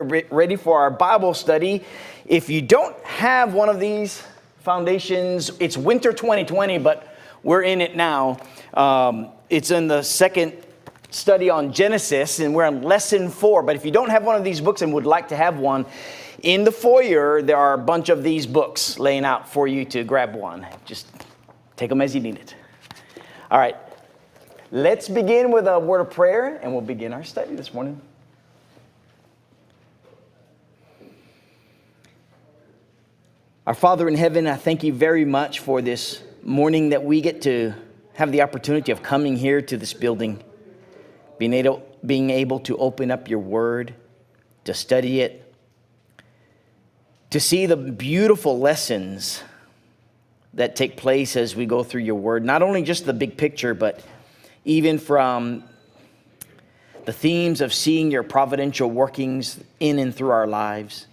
ready for our Bible study. If you don't have one of these foundations, it's winter 2020, but we're in it now. It's in the second study on Genesis, and we're on lesson 4. But if you don't have one of these books and would like to have one, in the foyer, there are a bunch of these books laying out for you to grab one. Just take them as you need it. All right. Let's begin with a word of prayer, and we'll begin our study this morning. Our Father in heaven, I thank you very much for this morning that we get to have the opportunity of coming here to this building, being able to open up your word, to study it, to see the beautiful lessons that take place as we go through your word. Not only just the big picture, but even from the themes of seeing your providential workings in and through our lives,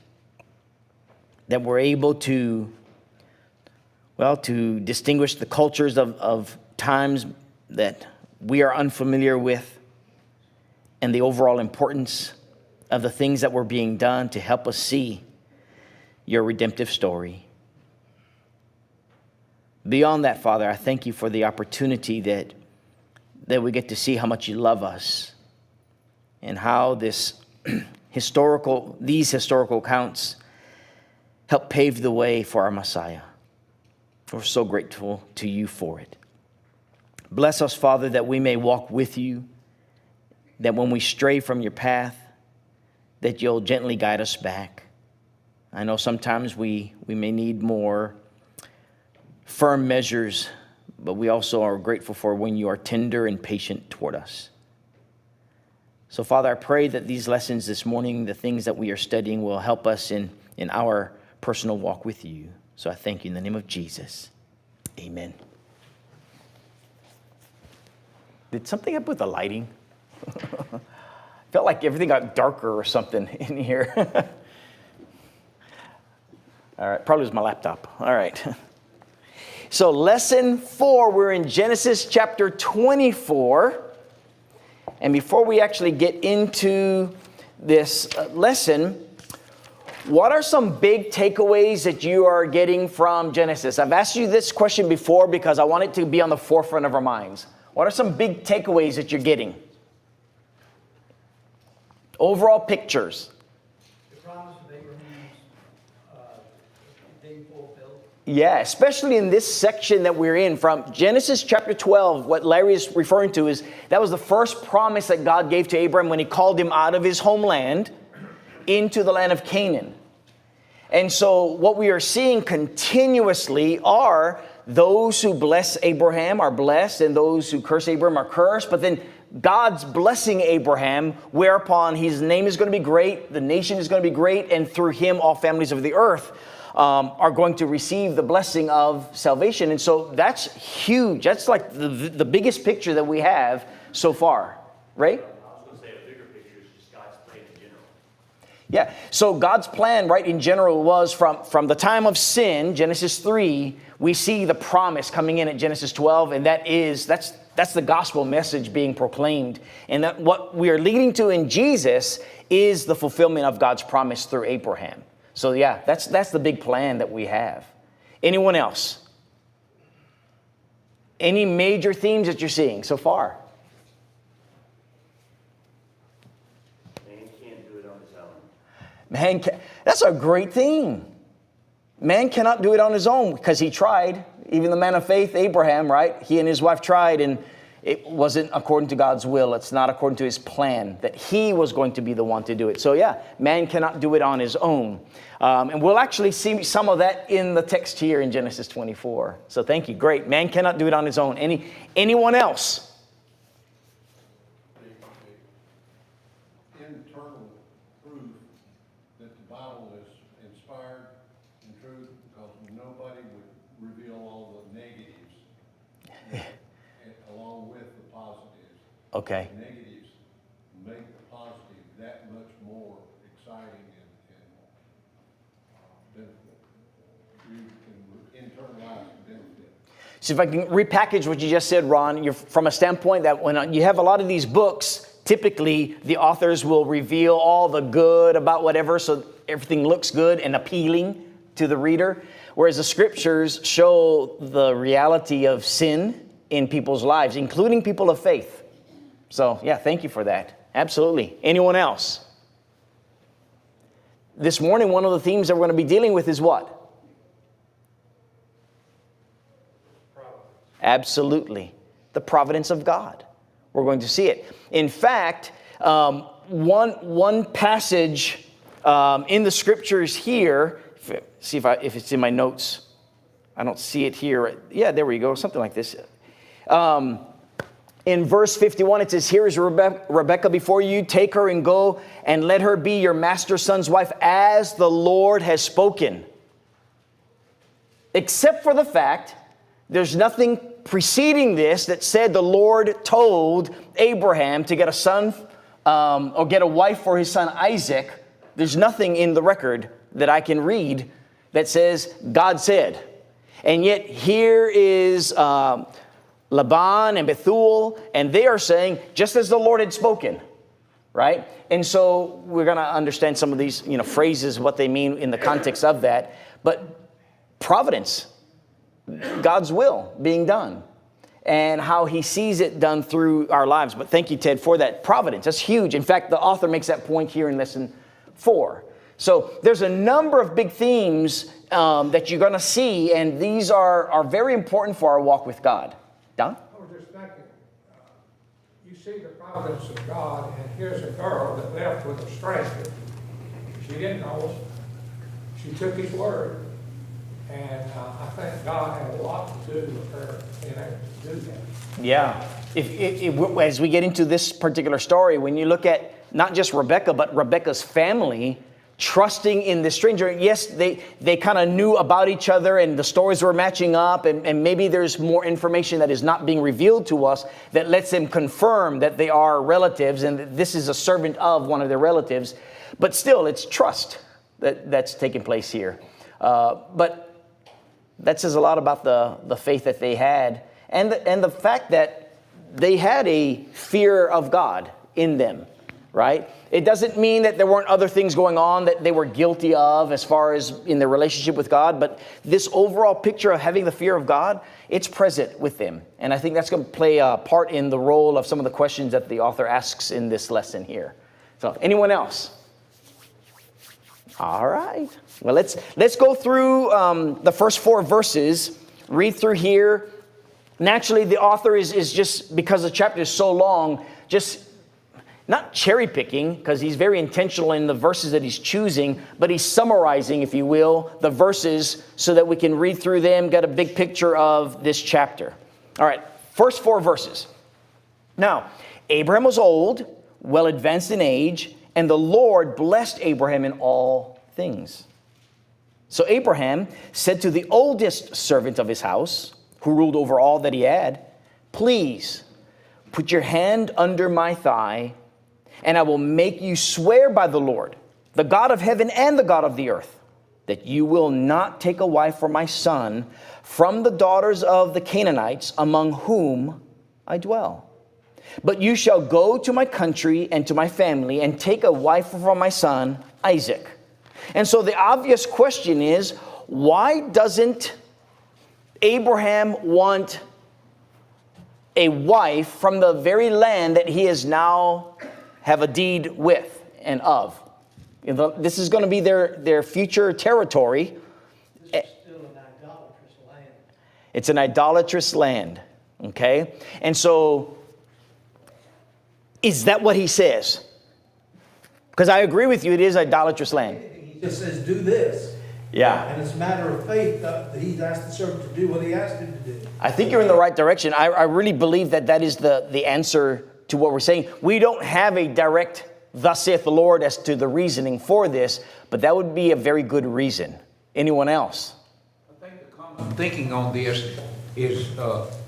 that we're able to distinguish the cultures of times that we are unfamiliar with, and the overall importance of the things that were being done to help us see your redemptive story. Beyond that, Father, I thank you for the opportunity that we get to see how much you love us, and how these historical accounts help pave the way for our Messiah. We're so grateful to you for it. Bless us, Father, that we may walk with you, that when we stray from your path, that you'll gently guide us back. I know sometimes we may need more firm measures, but we also are grateful for when you are tender and patient toward us. So, Father, I pray that these lessons this morning, the things that we are studying, will help us in our personal walk with you. So I thank you in the name of Jesus. Amen. Did something happen with the lighting? Felt like everything got darker or something in here. All right, probably was my laptop. All right. So lesson 4, we're in Genesis chapter 24. And before we actually get into this lesson, what are some big takeaways that you are getting from Genesis? I've asked you this question before because I want it to be on the forefront of our minds. What are some big takeaways that you're getting? Overall pictures. The promise of Abraham being fulfilled. Yeah, especially in this section that we're in from Genesis chapter 12, what Larry is referring to is that was the first promise that God gave to Abraham when he called him out of his homeland into the land of Canaan. And so what we are seeing continuously are those who bless Abraham are blessed, and those who curse Abraham are cursed. But then God's blessing Abraham, whereupon his name is going to be great, the nation is going to be great, and through him all families of the earth are going to receive the blessing of salvation. And so that's huge. That's like the biggest picture that we have so far, right? Yeah, so God's plan, right, in general was from the time of sin, Genesis 3, we see the promise coming in at Genesis 12, and that's the gospel message being proclaimed. And that what we are leading to in Jesus is the fulfillment of God's promise through Abraham. So yeah, that's the big plan that we have. Anyone else? Any major themes that you're seeing so far? That's a great theme. Man cannot do it on his own because he tried. Even the man of faith, Abraham, right? He and his wife tried, and it wasn't according to God's will. It's not according to his plan that he was going to be the one to do it. So yeah, man cannot do it on his own. And we'll actually see some of that in the text here in Genesis 24. So thank you. Great. Man cannot do it on his own. Anyone else? Okay. The negatives make the positive that much more exciting and benefit. You can internalize the benefit. So if I can repackage what you just said, Ron, you're from a standpoint that when you have a lot of these books, typically the authors will reveal all the good about whatever, so everything looks good and appealing to the reader, whereas the scriptures show the reality of sin in people's lives, including people of faith. So, yeah, thank you for that. Absolutely. Anyone else? This morning, one of the themes that we're going to be dealing with is what? Absolutely. The providence of God. We're going to see it. In fact, one passage in the scriptures here, see if it's in my notes. I don't see it here. Yeah, there we go. Something like this. In verse 51, it says, "Here is Rebekah before you. Take her and go and let her be your master's son's wife as the Lord has spoken." Except for the fact, there's nothing preceding this that said the Lord told Abraham to get a son or get a wife for his son Isaac. There's nothing in the record that I can read that says God said. And yet here is Laban and Bethuel, and they are saying, just as the Lord had spoken, right? And so we're going to understand some of these, phrases, what they mean in the context of that. But providence, God's will being done, and how he sees it done through our lives. But thank you, Ted, for that providence. That's huge. In fact, the author makes that point here in lesson 4. So there's a number of big themes that you're going to see, and these are very important for our walk with God. Don? I was just thinking, you see the providence of God, and here's a girl that left with a stranger. She didn't know. She took his word. And I think God had a lot to do with her being able to do that. Yeah. As we get into this particular story, when you look at not just Rebekah, but Rebekah's family trusting in this stranger. Yes, they kind of knew about each other and the stories were matching up, and maybe there's more information that is not being revealed to us that lets them confirm that they are relatives and that this is a servant of one of their relatives. But still, it's trust that's taking place here. But that says a lot about the faith that they had and the fact that they had a fear of God in them, right? It doesn't mean that there weren't other things going on that they were guilty of as far as in their relationship with God, but this overall picture of having the fear of God, it's present with them. And I think that's going to play a part in the role of some of the questions that the author asks in this lesson here. So, anyone else? All right. Well, let's go through the first 4 verses, read through here. Naturally, the author is just, because the chapter is so long, just not cherry picking, because he's very intentional in the verses that he's choosing, but he's summarizing, if you will, the verses so that we can read through them, get a big picture of this chapter. All right, first 4 verses. Now, Abraham was old, well advanced in age, and the Lord blessed Abraham in all things. So Abraham said to the oldest servant of his house, who ruled over all that he had, "Please put your hand under my thigh, and I will make you swear by the Lord, the God of heaven and the God of the earth, that you will not take a wife for my son from the daughters of the Canaanites among whom I dwell. But you shall go to my country and to my family and take a wife for my son Isaac." And so the obvious question is, why doesn't Abraham want a wife from the very land that he is now have a deed with and of? This is going to be their future territory. This is still an idolatrous land. It's an idolatrous land, okay? And so, is that what he says? Because I agree with you, it is idolatrous land. He just says, do this. Yeah. And it's a matter of faith that he's asked the servant to do what he asked him to do. I think you're in the right direction. I really believe that is the answer to what we're saying. We don't have a direct, thus saith the Lord, as to the reasoning for this, but that would be a very good reason. Anyone else? I think the common thinking on this is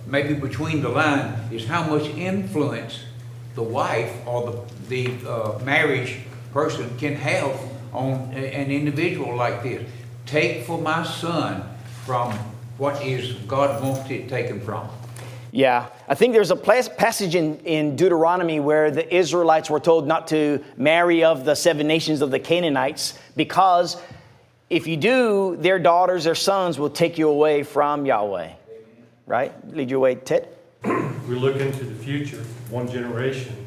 maybe between the line is how much influence the wife or the marriage person can have on an individual like this. Take for my son from what is God wants it taken from. Yeah, I think there's a passage in Deuteronomy where the Israelites were told not to marry of the 7 nations of the Canaanites, because if you do, their daughters, their sons will take you away from Yahweh. Right? Lead you away, Ted? We look into the future, one generation.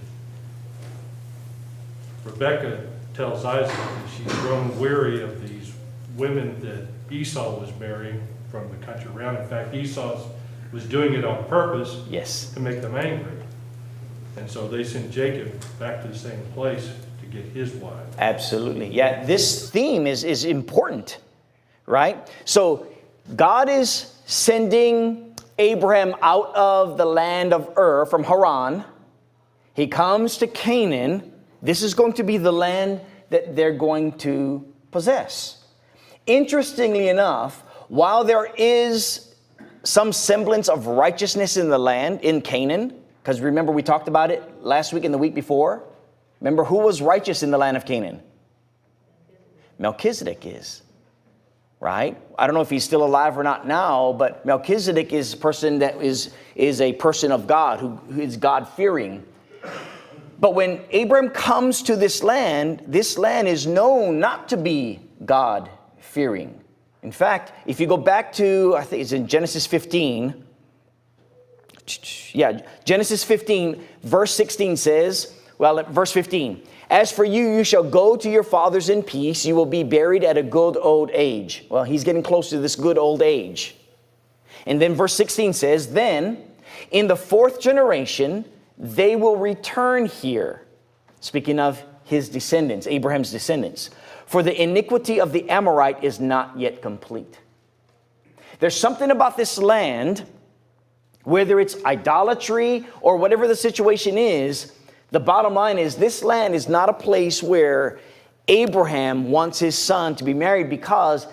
Rebecca tells Isaac that she's grown weary of these women that Esau was marrying from the country around. In fact, Esau was doing it on purpose Yes. to make them angry. And so they sent Jacob back to the same place to get his wife. Absolutely. Yeah, this theme is important, right? So God is sending Abraham out of the land of Ur from Haran. He comes to Canaan. This is going to be the land that they're going to possess. Interestingly enough, while there is some semblance of righteousness in the land, in Canaan, because remember we talked about it last week and the week before. Remember who was righteous in the land of Canaan? Melchizedek is, right? I don't know if he's still alive or not now, but Melchizedek is a person that is a person of God, who is God-fearing. But when Abram comes to this land is known not to be God-fearing. In fact, if you go back to, I think it's in Genesis 15. Yeah, Genesis 15, verse 16 says, verse 15. As for you, you shall go to your fathers in peace. You will be buried at a good old age. Well, he's getting close to this good old age. And then verse 16 says, then in the 4th generation, they will return here. Speaking of his descendants, Abraham's descendants. For the iniquity of the Amorite is not yet complete. There's something about this land, whether it's idolatry or whatever the situation is, the bottom line is this land is not a place where Abraham wants his son to be married, because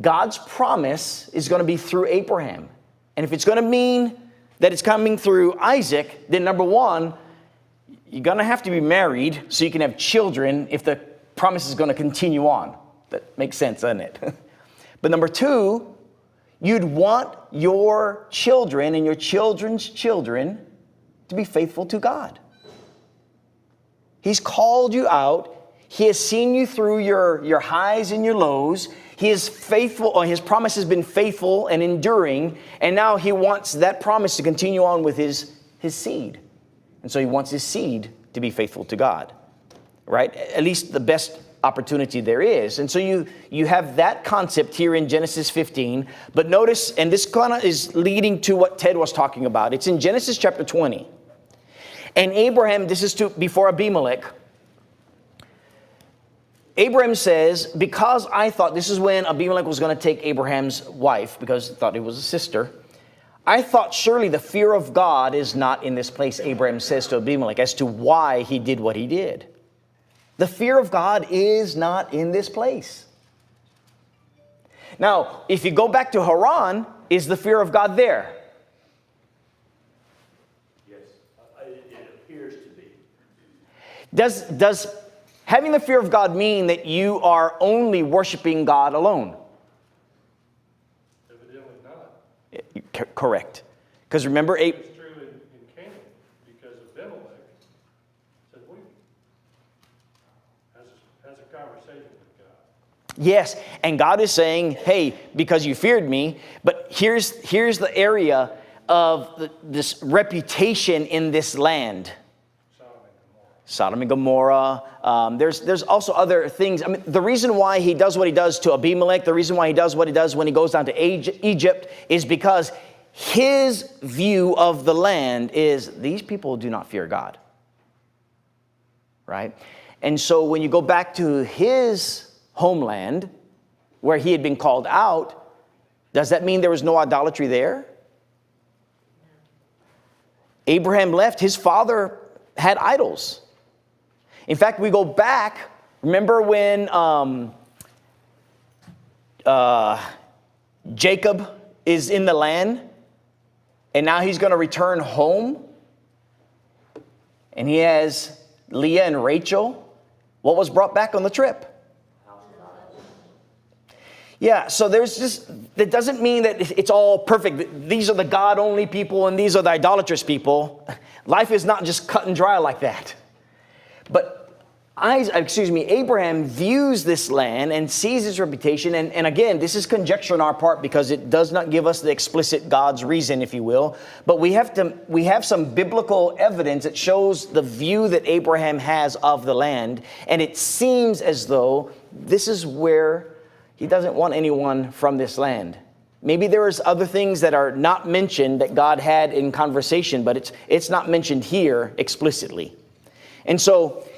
God's promise is going to be through Abraham. And if it's going to mean that it's coming through Isaac, then number one, you're going to have to be married so you can have children if the promise is going to continue on. That makes sense, doesn't it? But number two, you'd want your children and your children's children to be faithful to God. He's called you out. He has seen you through your highs and your lows. He is faithful, or his promise has been faithful and enduring, and now he wants that promise to continue on with his seed. And so he wants his seed to be faithful to God, right? At least the best opportunity there is. And so you have that concept here in Genesis 15. But notice, and this kind of is leading to what Ted was talking about. It's in Genesis chapter 20. And Abraham, this is before Abimelech. Abraham says, because I thought, this is when Abimelech was going to take Abraham's wife, because he thought it was a sister. I thought surely the fear of God is not in this place, Abraham says to Abimelech, as to why he did what he did. The fear of God is not in this place. Now, if you go back to Haran, is the fear of God there? Yes, it appears to be. Does having the fear of God mean that you are only worshiping God alone? Evidently not. Correct. Because remember, It's true in Canaan, because Abimelech said, wait, has a conversation with God. yes, and God is saying, hey, because you feared me, but here's the area of this reputation in this land. Sodom and Gomorrah. There's also other things. I mean, the reason why he does what he does to Abimelech, the reason why he does what he does when he goes down to Egypt is because his view of the land is these people do not fear God. Right? And so when you go back to his homeland, where he had been called out, does that mean there was no idolatry there? Abraham left. His father had idols. In fact, we go back, remember when Jacob is in the land and now he's going to return home and he has Leah and Rachel. What was brought back on the trip? Yeah, so there's just, that doesn't mean that it's all perfect. These are the God-only people and these are the idolatrous people. Life is not just cut and dry like that. But Abraham views this land and sees its reputation. And again, this is conjecture on our part because it does not give us the explicit God's reason, if you will. But we have some biblical evidence that shows the view that Abraham has of the land. And it seems as though this is where he doesn't want anyone from this land. Maybe there's other things that are not mentioned that God had in conversation, but it's not mentioned here explicitly. And so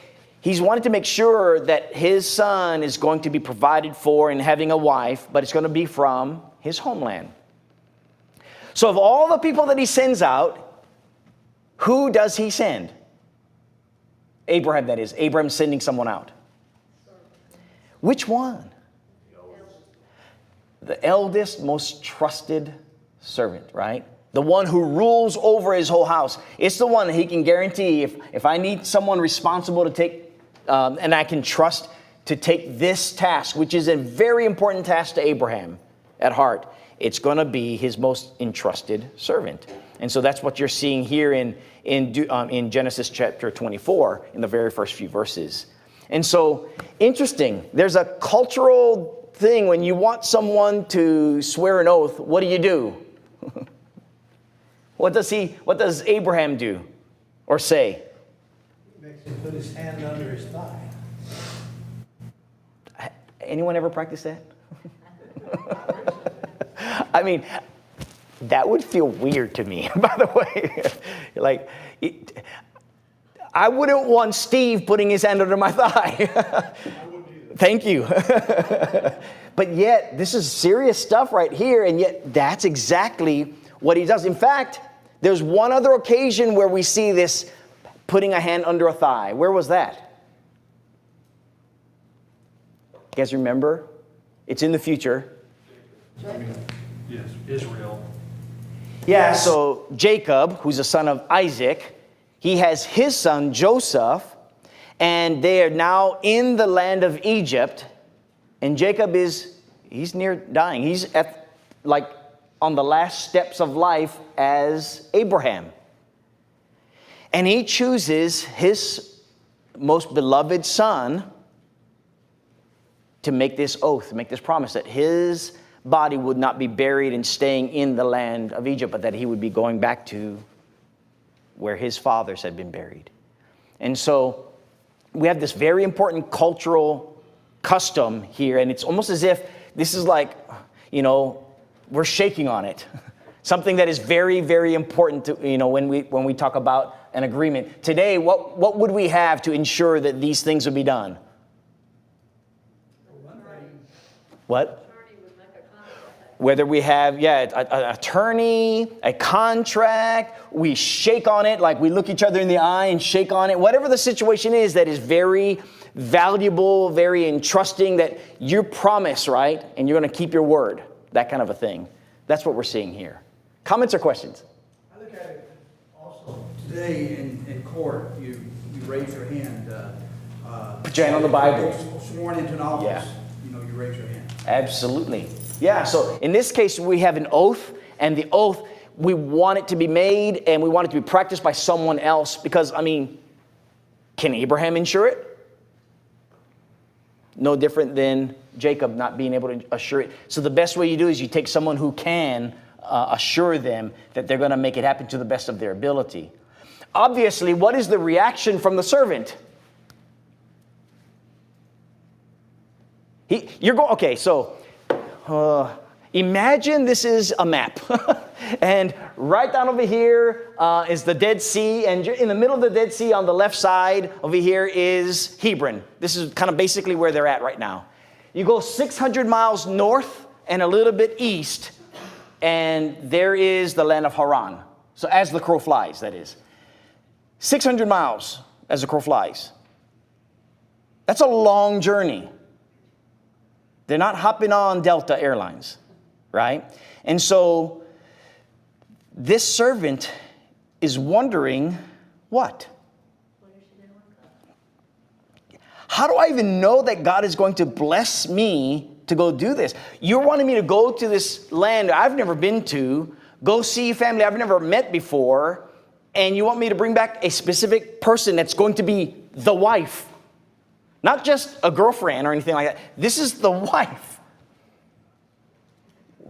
he's wanted to make sure that his son is going to be provided for and having a wife, but it's going to be from his homeland. So of all the people that he sends out, who does he send? Abraham, that is. Abraham's sending someone out. Which one? The eldest, most trusted servant, right? The one who rules over his whole house. It's the one that he can guarantee if I need someone responsible to take, and I can trust to take this task, which is a very important task to Abraham at heart, it's going to be his most entrusted servant. And so that's what you're seeing here in Genesis chapter 24, in the very first few verses. And so, interesting, there's a cultural thing when you want someone to swear an oath, what do? What does Abraham do or say? Makes him put his hand under his thigh. Anyone ever practice that? I mean, that would feel weird to me, by the way. I wouldn't want Steve putting his hand under my thigh. Thank you. But yet, this is serious stuff right here, and yet that's exactly what he does. In fact, there's one other occasion where we see this putting a hand under a thigh. Where was that? You guys remember? It's in the future. Yes, Israel. Yeah, so Jacob, who's the son of Isaac, he has his son Joseph, and they are now in the land of Egypt. And Jacob he's near dying. He's on the last steps of life as Abraham. And he chooses his most beloved son to make this oath, make this promise that his body would not be buried and staying in the land of Egypt, but that he would be going back to where his fathers had been buried. And so we have this very important cultural custom here, and it's almost as if this is we're shaking on it. Something that is very, very important to, when we talk about an agreement. Today, what would we have to ensure that these things would be done? What? Whether we have, an attorney, a contract, we shake on it, like we look each other in the eye and shake on it. Whatever the situation is that is very valuable, very entrusting, that you promise, right? And you're going to keep your word, that kind of a thing. That's what we're seeing here. Comments or questions? I look at it also today in court, you raise your hand. Put your hand on the Bible. Sworn into an office, Yeah. You raise your hand. Absolutely. Yeah, so in this case, we have an oath, and the oath, we want it to be made, and we want it to be practiced by someone else, because, can Abraham ensure it? No different than Jacob not being able to assure it. So the best way you do is you take someone who can assure them that they're going to make it happen to the best of their ability. Obviously, what is the reaction from the servant? Imagine this is a map. And right down over here is the Dead Sea. And in the middle of the Dead Sea on the left side over here is Hebron. This is kind of basically where they're at right now. You go 600 miles north and a little bit east, and there is the land of Haran. So as the crow flies, that is. 600 miles as the crow flies. That's a long journey. They're not hopping on Delta Airlines, right? And so this servant is wondering, what? How do I even know that God is going to bless me to go do this. You're wanting me to go to this land I've never been to, go see family I've never met before, and you want me to bring back a specific person that's going to be the wife. Not just a girlfriend or anything like that. This is the wife.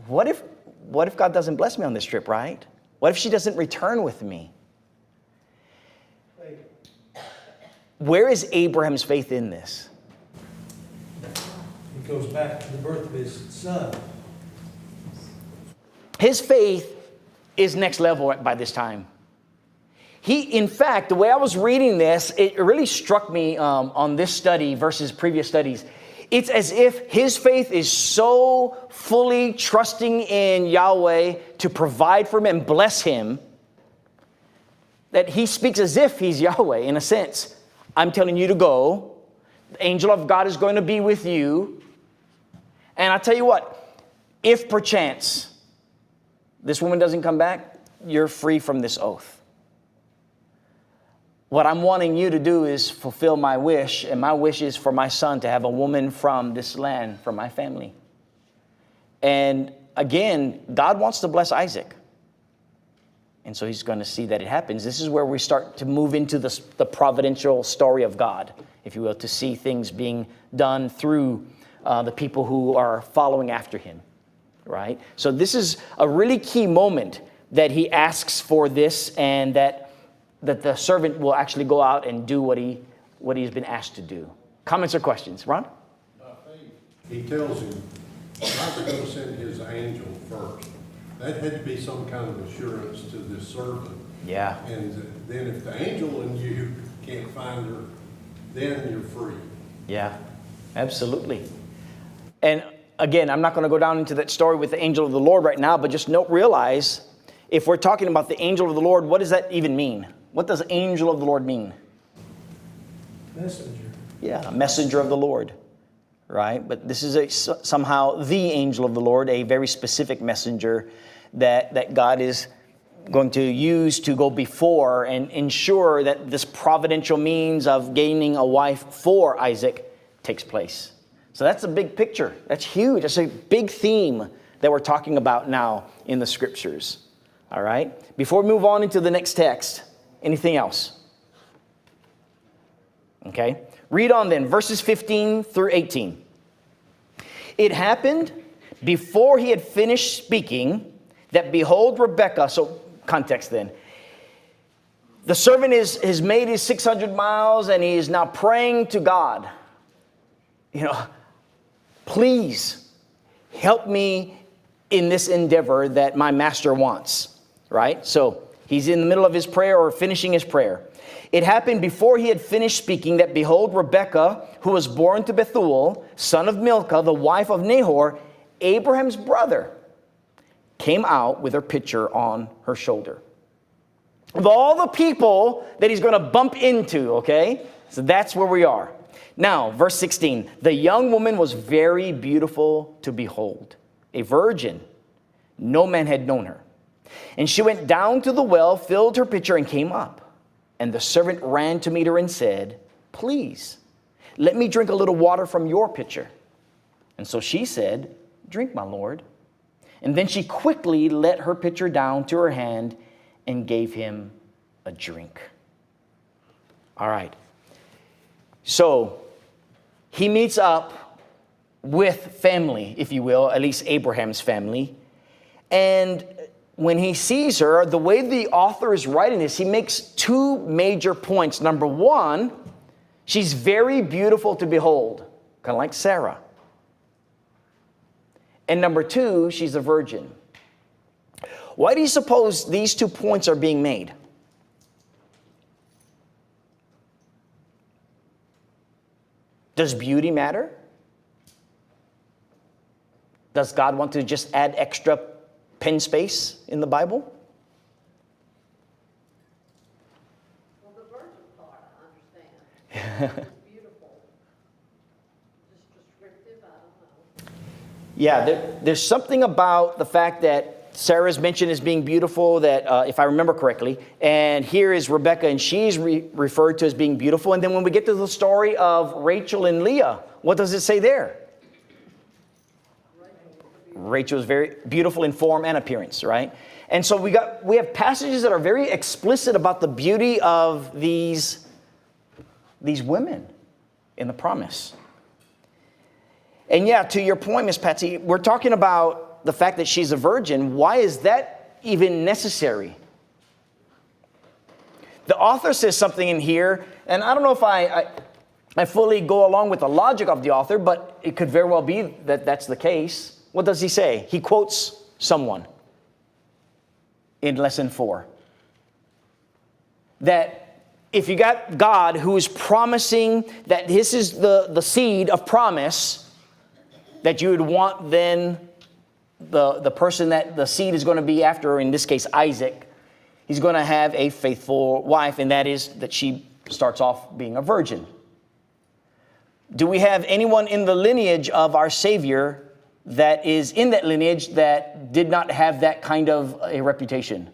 What if God doesn't bless me on this trip, right? What if she doesn't return with me? Where is Abraham's faith in this? It goes back to the birth of his son. His faith is next level by this time. In fact, the way I was reading this, it really struck me on this study versus previous studies. It's as if his faith is so fully trusting in Yahweh to provide for him and bless him that he speaks as if he's Yahweh in a sense. I'm telling you to go. The angel of God is going to be with you. And I tell you what, if perchance this woman doesn't come back, you're free from this oath. What I'm wanting you to do is fulfill my wish, and my wish is for my son to have a woman from this land, from my family. And again, God wants to bless Isaac. And so he's going to see that it happens. This is where we start to move into the providential story of God, if you will, to see things being done through the people who are following after him, right? So this is a really key moment that he asks for this, and that the servant will actually go out and do what he's been asked to do. Comments or questions? Ron? By faith, he tells him not to go send his angel first. That had to be some kind of assurance to this servant. Yeah. And then if the angel and you can't find her, then you're free. Yeah, absolutely. And again, I'm not going to go down into that story with the angel of the Lord right now, but just realize, if we're talking about the angel of the Lord, what does that even mean? What does angel of the Lord mean? Messenger. Yeah, a messenger of the Lord, right? But this is somehow the angel of the Lord, a very specific messenger that God is going to use to go before and ensure that this providential means of gaining a wife for Isaac takes place. So that's a big picture. That's huge. That's a big theme that we're talking about now in the scriptures. All right? Before we move on into the next text, anything else? Okay. Read on then, verses 15 through 18. It happened before he had finished speaking that behold, Rebekah, so context then. The servant has made his 600 miles and he is now praying to God. Please help me in this endeavor that my master wants, right? So he's in the middle of his prayer or finishing his prayer. It happened before he had finished speaking that behold, Rebekah, who was born to Bethuel, son of Milcah, the wife of Nahor, Abraham's brother, came out with her pitcher on her shoulder. Of all the people that he's going to bump into, okay? So that's where we are. Now, verse 16, the young woman was very beautiful to behold, a virgin. No man had known her. And she went down to the well, filled her pitcher, and came up. And the servant ran to meet her and said, please, let me drink a little water from your pitcher. And so she said, drink, my lord. And then she quickly let her pitcher down to her hand and gave him a drink. All right. So he meets up with family, if you will, at least Abraham's family. And when he sees her, the way the author is writing this, he makes two major points. Number one, she's very beautiful to behold, kind of like Sarah. And number two, she's a virgin. Why do you suppose these 2 points are being made? Does beauty matter? Does God want to just add extra pen space in the Bible? Well, the virgin part, I understand. It's beautiful. Just descriptive, I don't know. Yeah, there's something about the fact that Sarah's mentioned as being beautiful, that if I remember correctly, and here is Rebekah, and she's referred to as being beautiful. And then when we get to the story of Rachel and Leah, what does it say there? Rachel is very beautiful in form and appearance, right? And so we have passages that are very explicit about the beauty of these women in the promise. And yeah, to your point, Miss Patsy, we're talking about the fact that she's a virgin. Why is that even necessary? The author says something in here, and I don't know if I fully go along with the logic of the author, but it could very well be that that's the case. What does he say? He quotes someone in lesson 4. That if you got God who is promising that this is the seed of promise, that you would want then the person that the seed is going to be after, in this case Isaac, he's going to have a faithful wife, and that is that she starts off being a virgin. Do we have anyone in the lineage of our Savior that is in that lineage that did not have that kind of a reputation?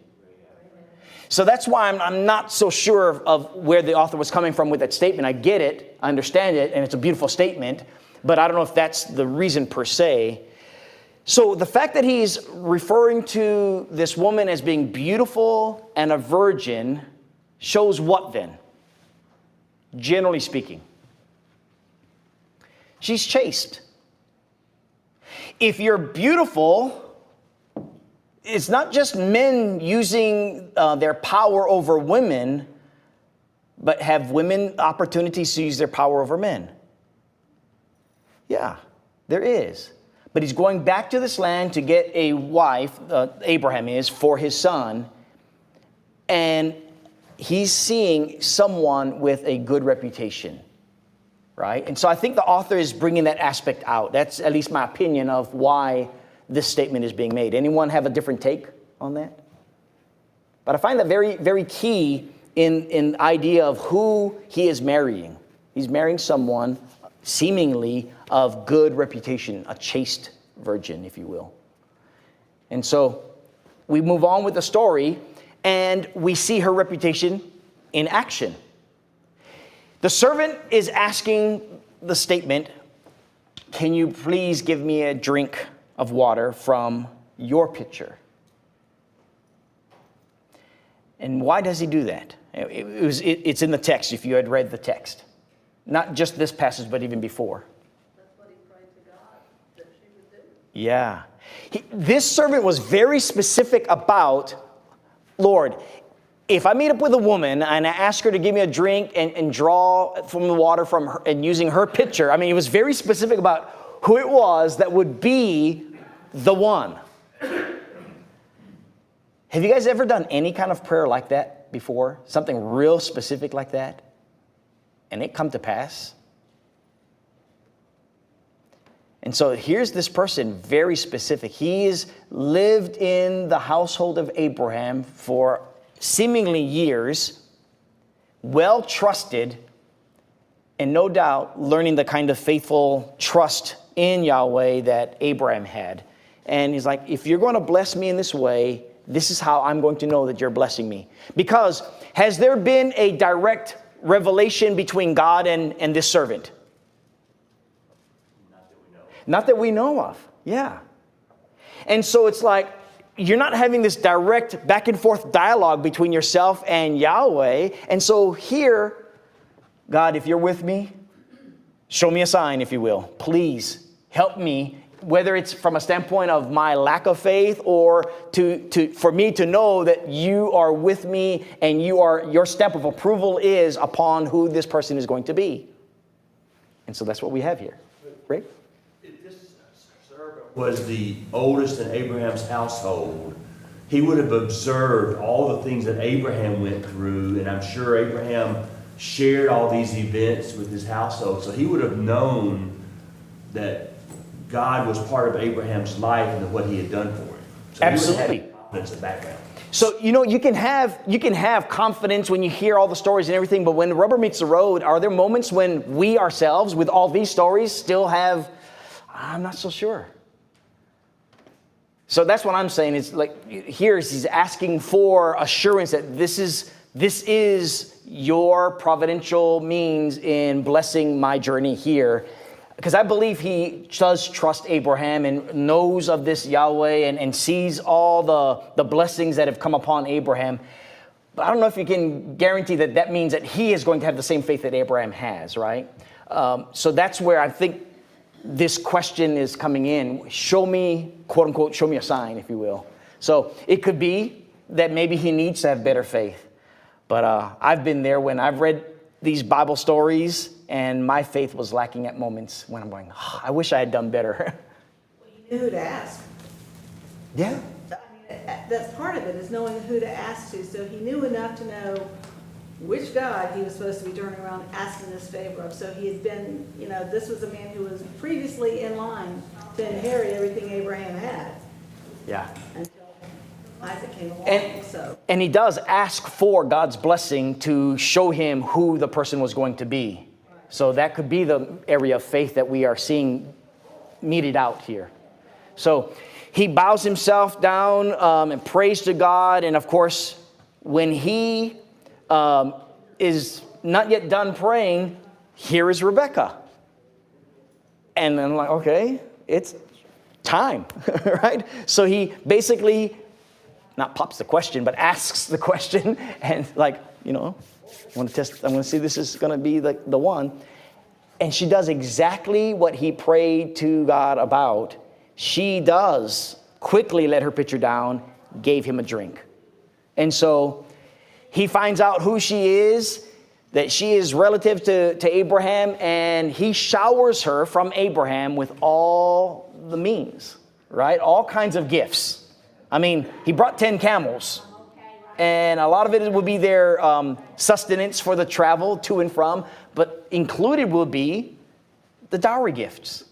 So that's why I'm not so sure of where the author was coming from with that statement. I get it, I understand it, and it's a beautiful statement, but I don't know if that's the reason per se. So the fact that he's referring to this woman as being beautiful and a virgin shows what then? Generally speaking, she's chaste. If you're beautiful, it's not just men using their power over women, but have women opportunities to use their power over men. Yeah, there is. But he's going back to this land to get a wife, Abraham is, for his son. And he's seeing someone with a good reputation, right? And so I think the author is bringing that aspect out. That's at least my opinion of why this statement is being made. Anyone have a different take on that? But I find that very, very key in idea of who he is marrying. He's marrying someone seemingly of good reputation, a chaste virgin, if you will. And so we move on with the story, and we see her reputation in action. The servant is asking the statement, "Can you please give me a drink of water from your pitcher?" And why does he do that? It's in the text, if you had read the text. Not just this passage, but even before. That's what he prayed to God that she would do. Yeah. This servant was very specific about, Lord, if I meet up with a woman and I ask her to give me a drink and draw from the water from her and using her pitcher, I mean, he was very specific about who it was that would be the one. Have you guys ever done any kind of prayer like that before? Something real specific like that? And it come to pass? And so here's this person, very specific. He's lived in the household of Abraham for seemingly years, well trusted, and no doubt learning the kind of faithful trust in Yahweh that Abraham had. And he's like, if you're going to bless me in this way, this is how I'm going to know that you're blessing me. Because has there been a direct revelation between God and this servant? Not that we know of. Yeah. And so it's like, you're not having this direct back and forth dialogue between yourself and Yahweh. And so here, God, if you're with me, show me a sign, if you will. Please help me, whether it's from a standpoint of my lack of faith or for me to know that you are with me and your stamp of approval is upon who this person is going to be. And so that's what we have here. Right? Was the oldest in Abraham's household. He would have observed all the things that Abraham went through, and I'm sure Abraham shared all these events with his household. So he would have known that God was part of Abraham's life and what he had done for him. So absolutely. He would have confidence in the background. So, you can have confidence when you hear all the stories and everything, but when the rubber meets the road, are there moments when we ourselves, with all these stories, still have, I'm not so sure. So that's what I'm saying. It's like here he's asking for assurance that this is your providential means in blessing my journey here. because I believe he does trust Abraham and knows of this Yahweh and sees all the blessings that have come upon Abraham. But I don't know if you can guarantee that that means that he is going to have the same faith that Abraham has, right? So that's where I think this question is coming in. Show me, quote unquote, show me a sign, if you will. So it could be that maybe he needs to have better faith. But I've been there when I've read these Bible stories and my faith was lacking at moments when I'm going, oh, I wish I had done better. Well, you knew who to ask. Yeah. I mean, that's part of it, is knowing who to ask to. So he knew enough to know which God he was supposed to be turning around asking this favor of. So he had been, this was a man who was previously in line to inherit everything Abraham had Yeah. until Isaac came along. And he does ask for God's blessing to show him who the person was going to be. So that could be the area of faith that we are seeing meted out here. So he bows himself down and prays to God. And of course, when he is not yet done praying, here is Rebekah. And I'm like, okay, it's time, right? So he basically not pops the question, but asks the question and I want to test, I want to see this is going to be the one. And she does exactly what he prayed to God about. She does quickly let her pitcher down, gave him a drink. And so he finds out who she is, that she is relative to Abraham, and he showers her from Abraham with all the means, right? All kinds of gifts. I mean, he brought 10 camels, and a lot of it would be their sustenance for the travel to and from, but included will be the dowry gifts,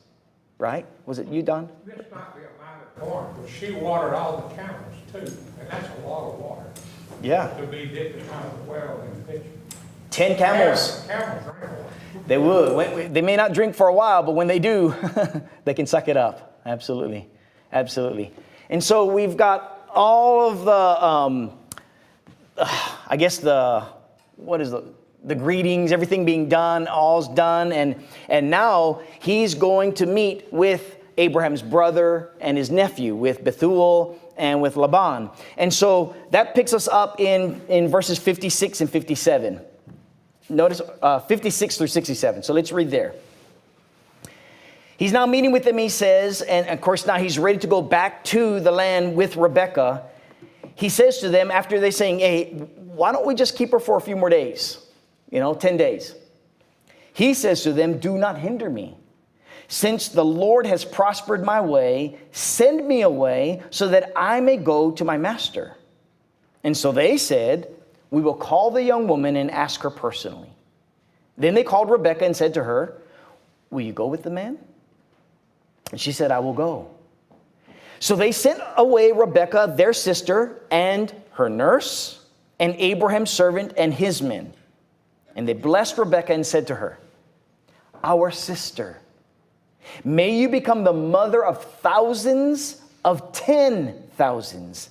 right? Was it you, Don? This might be a minor point, but she watered all the camels too, and that's a lot of water Yeah. to be dipping out of the well in the pitcher. 10 camels. Camels drink water. They would. They may not drink for a while, but when they do, they can suck it up. Absolutely. Absolutely. And so we've got all of the greetings, everything being done, all's done. And now he's going to meet with Abraham's brother and his nephew, with Bethuel and with Laban. And so that picks us up in verses 56 and 57. Notice 56 through 67. So let's read there. He's now meeting with them, he says, and of course now he's ready to go back to the land with Rebekah. He says to them, after they're saying, hey, why don't we just keep her for a few more days? 10 days. He says to them, do not hinder me. Since the Lord has prospered my way, send me away so that I may go to my master. And so they said, we will call the young woman and ask her personally. Then they called Rebekah and said to her, will you go with the man? And she said, I will go. So they sent away Rebekah, their sister, and her nurse, and Abraham's servant and his men. And they blessed Rebekah and said to her, our sister, may you become the mother of thousands of 10,000s,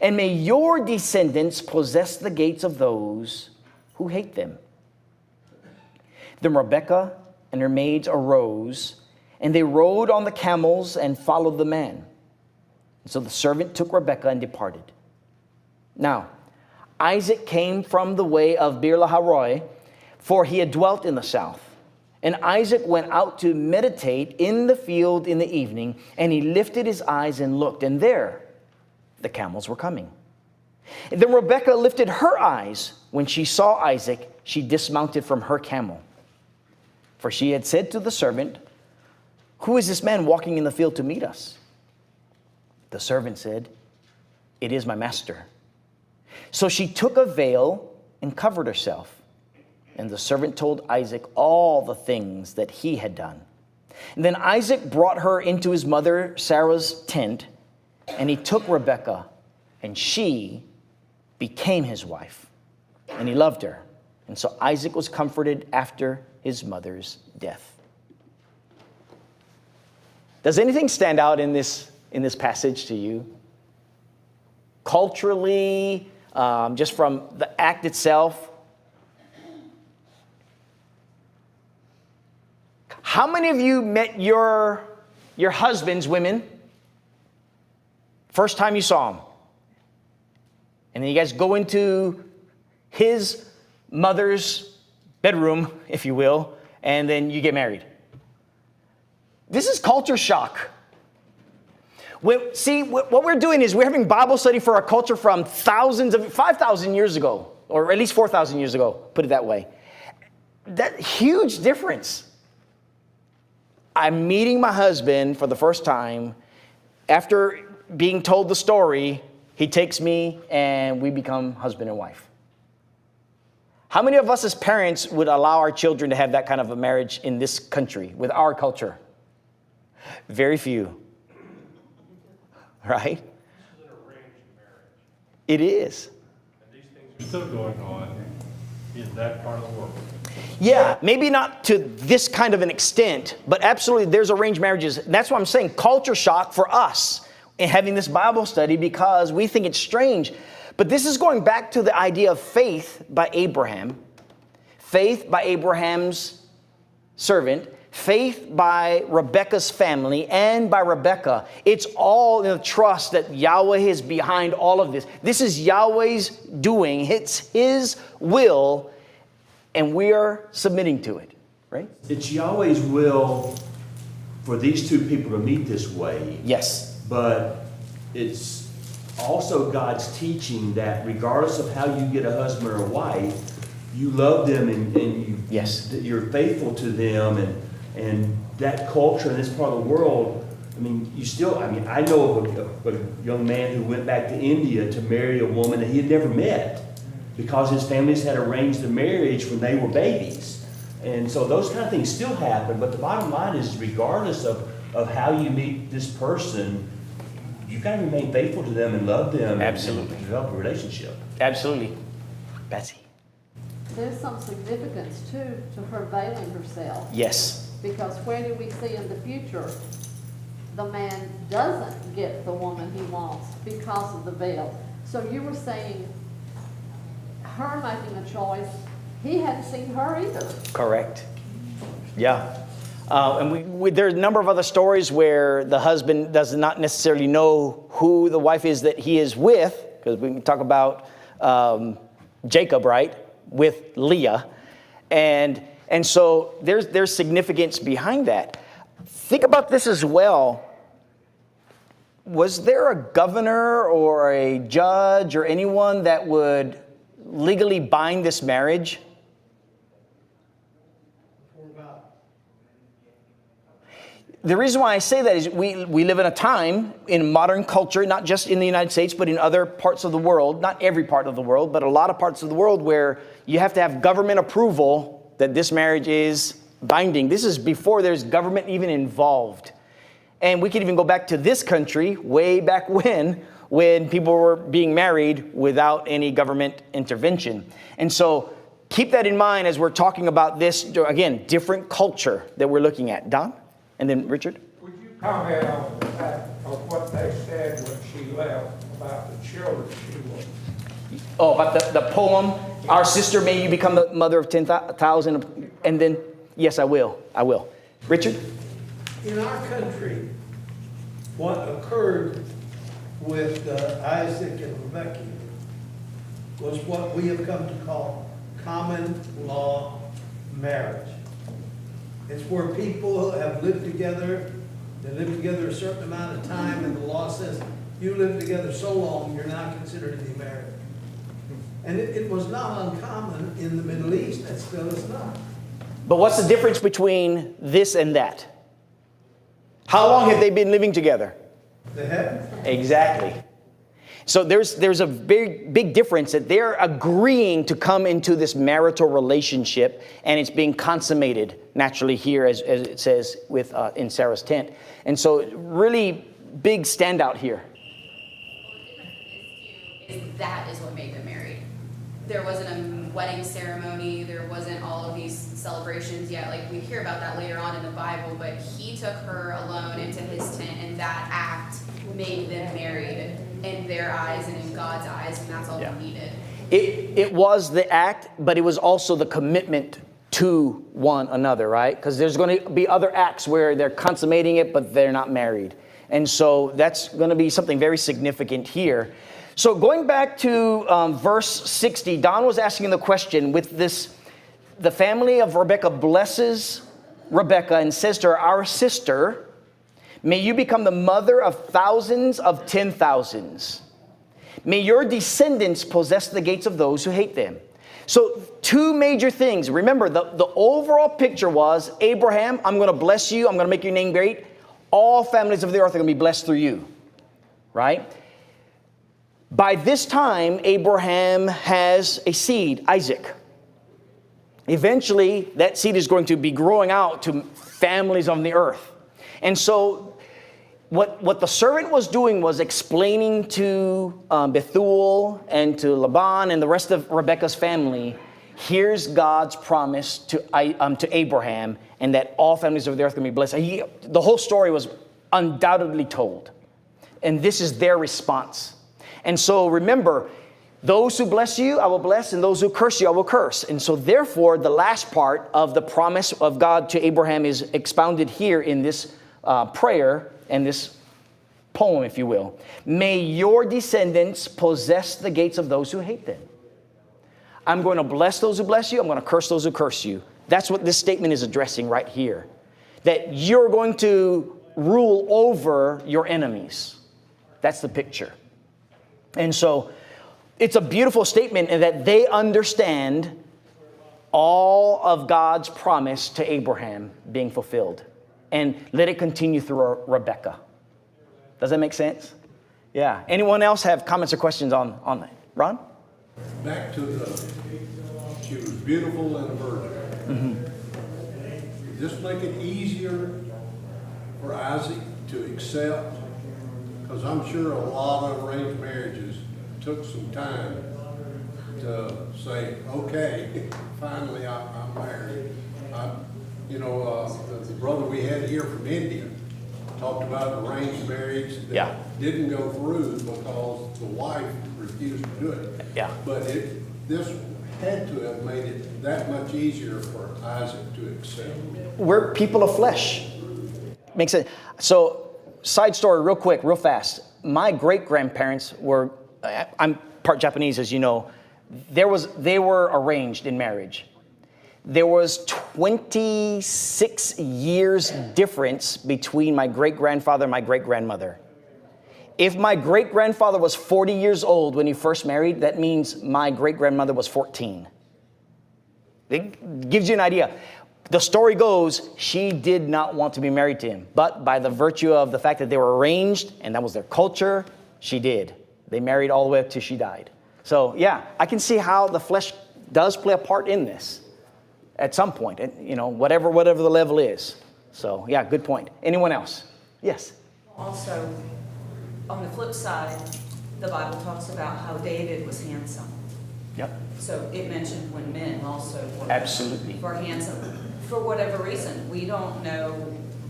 and may your descendants possess the gates of those who hate them. Then Rebekah and her maids arose, and they rode on the camels and followed the man. So the servant took Rebekah and departed. Now, Isaac came from the way of Beer-lahai-roi, for he had dwelt in the south. And Isaac went out to meditate in the field in the evening, and he lifted his eyes and looked, and there the camels were coming. And then Rebekah lifted her eyes. When she saw Isaac, she dismounted from her camel. For she had said to the servant, who is this man walking in the field to meet us? The servant said, it is my master. So she took a veil and covered herself. And the servant told Isaac all the things that he had done. And then Isaac brought her into his mother Sarah's tent, and he took Rebekah, and she became his wife. And he loved her. And so Isaac was comforted after his mother's death. Does anything stand out in this passage to you? Culturally, just from the act itself? How many of you met your husband's women first time you saw him? And then you guys go into his mother's bedroom, if you will, and then you get married. This is culture shock. See, what we're doing is we're having Bible study for a culture from 5,000 years ago, or at least 4,000 years ago, put it that way. That huge difference. I'm meeting my husband for the first time. After being told the story, he takes me and we become husband and wife. How many of us as parents would allow our children to have that kind of a marriage in this country with our culture? Very few. Right? This is an arranged marriage. It is. And these things are still going on in that part of the world. Yeah, maybe not to this kind of an extent, but absolutely there's arranged marriages. That's why I'm saying culture shock for us in having this Bible study, because we think it's strange. But this is going back to the idea of faith by Abraham, faith by Abraham's servant, faith by Rebekah's family, and by Rebekah. It's all in the trust that Yahweh is behind all of this. This is Yahweh's doing. It's His will, and we are submitting to it, right? It's Yahweh's will for these two people to meet this way. Yes. But it's also God's teaching that regardless of how you get a husband or a wife, you love them and you, Yes. you're faithful to them, and that culture in this part of the world, I mean, I know of a young man who went back to India to marry a woman that he had never met because his families had arranged the marriage when they were babies. And so those kind of things still happen, but the bottom line is regardless of how you meet this person, you've got to remain faithful to them and love them. Absolutely. And develop a relationship. Absolutely. Betsy. There's some significance too to her veiling herself, Yes. because where do we see in the future the man doesn't get the woman he wants because of the veil? So you were saying her making a choice, he hadn't seen her either. Correct. Yeah. And there's a number of other stories where the husband does not necessarily know who the wife is that he is with, because we can talk about Jacob, right, with Leah. And so there's significance behind that. Think about this as well. Was there a governor or a judge or anyone that would legally bind this marriage? The reason why I say that is we live in a time in modern culture, not just in the United States, but in other parts of the world, not every part of the world, but a lot of parts of the world where you have to have government approval that this marriage is binding. This is before there's government even involved. And we can even go back to this country way back when people were being married without any government intervention. And so keep that in mind as we're talking about this, again, different culture that we're looking at. Don? And then Richard? Would you comment on the fact of what they said when she left about the children she was? Oh, about the poem, Our Sister, May You Become the Mother of 10,000. And then, yes, I will. Richard? In our country, what occurred with Isaac and Rebekah was what we have come to call common law marriage. It's where people have lived together, they live together a certain amount of time, and the law says, you live together so long, you're not considered to be married. And it was not uncommon in the Middle East, and still is not. But what's the difference between this and that? How long have they been living together? They haven't. Exactly. So there's a big difference that they're agreeing to come into this marital relationship, and it's being consummated naturally here, as it says in Sarah's tent. And so really big standout here. That is what made them married. There wasn't a wedding ceremony, there wasn't all of these celebrations yet. Like we hear about that later on in the Bible, but he took her alone into his tent, and that act made them married in their eyes and in God's eyes, and that's all they needed. It was the act, but it was also the commitment to one another, right? Because there's going to be other acts where they're consummating it, but they're not married. And so that's going to be something very significant here. So going back to verse 60, Don was asking the question with this, the family of Rebekah blesses Rebekah and says to her, our sister, may you become the mother of thousands of 10,000s. May your descendants possess the gates of those who hate them. So two major things. Remember, the overall picture was, Abraham, I'm going to bless you. I'm going to make your name great. All families of the earth are going to be blessed through you. Right? By this time, Abraham has a seed, Isaac. Eventually, that seed is going to be growing out to families on the earth. And so what the servant was doing was explaining to Bethuel and to Laban and the rest of Rebekah's family, here's God's promise to Abraham, and that all families of the earth can be blessed. The whole story was undoubtedly told. And this is their response. And so remember, those who bless you, I will bless, and those who curse you, I will curse. And so therefore, the last part of the promise of God to Abraham is expounded here in this prayer and this poem, if you will. May your descendants possess the gates of those who hate them. I'm going to bless those who bless you. I'm going to curse those who curse you. That's what this statement is addressing right here. That you're going to rule over your enemies. That's the picture. And so it's a beautiful statement in that they understand all of God's promise to Abraham being fulfilled. And let it continue through Rebekah. Does that make sense? Yeah. Anyone else have comments or questions on that? Ron? Back to she was beautiful and a virgin. Does this make it easier for Isaac to accept? Because I'm sure a lot of arranged marriages took some time to say, okay, finally I'm married. The brother we had here from India talked about arranged marriage that didn't go through because the wife refused to do it. Yeah. But this had to have made it that much easier for Isaac to accept. We're people of flesh. Makes sense. So, side story real quick, real fast. My great-grandparents were, I'm part Japanese, as you know. They were arranged in marriage. There was 26 years difference between my great-grandfather and my great-grandmother. If my great-grandfather was 40 years old when he first married, that means my great-grandmother was 14. It gives you an idea. The story goes, she did not want to be married to him. But by the virtue of the fact that they were arranged, and that was their culture, she did. They married all the way up till she died. So, yeah, I can see how the flesh does play a part in this at some point, whatever the level is. So, yeah, good point. Anyone else? Yes? Also, on the flip side, the Bible talks about how David was handsome. Yep. So it mentioned when men also were handsome. For whatever reason, we don't know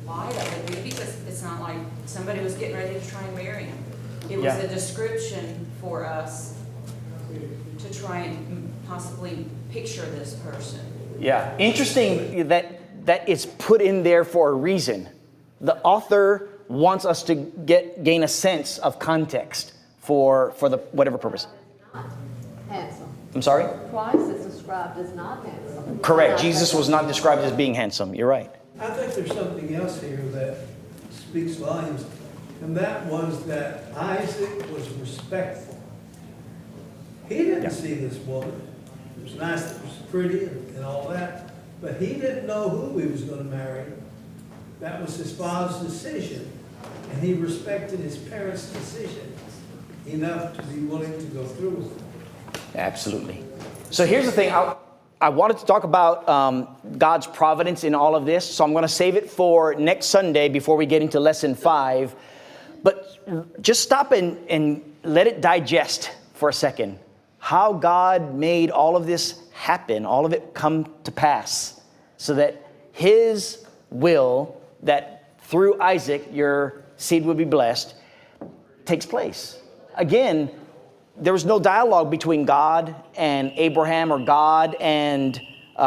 why that would be, because it's not like somebody was getting ready to try and marry him. It was a description for us to try and possibly picture this person. Yeah, interesting that it's put in there for a reason. The author wants us to gain a sense of context for the whatever purpose. Handsome. I'm sorry? Christ is described as not handsome. Correct. Jesus was not described as being handsome. You're right. I think there's something else here that speaks volumes, and that was that Isaac was respectful. He didn't see this woman. It was nice, it was pretty and all that, but he didn't know who he was going to marry. That was his father's decision, and he respected his parents' decision enough to be willing to go through with it. Absolutely. So here's the thing. I wanted to talk about God's providence in all of this, so I'm going to save it for next Sunday before we get into lesson 5. But just stop and let it digest for a second. How God made all of this happen, all of it come to pass, so that His will, that through Isaac your seed would be blessed, takes place. Again, there was no dialogue between God and Abraham or God and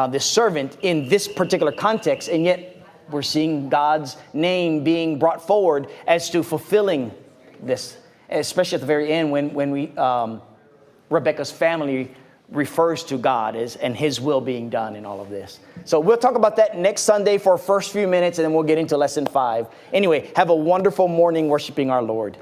this servant in this particular context, and yet we're seeing God's name being brought forward as to fulfilling this, especially at the very end when Rebecca's family refers to God and his will being done in all of this. So we'll talk about that next Sunday for our first few minutes, and then we'll get into lesson 5. Anyway, have a wonderful morning worshiping our Lord.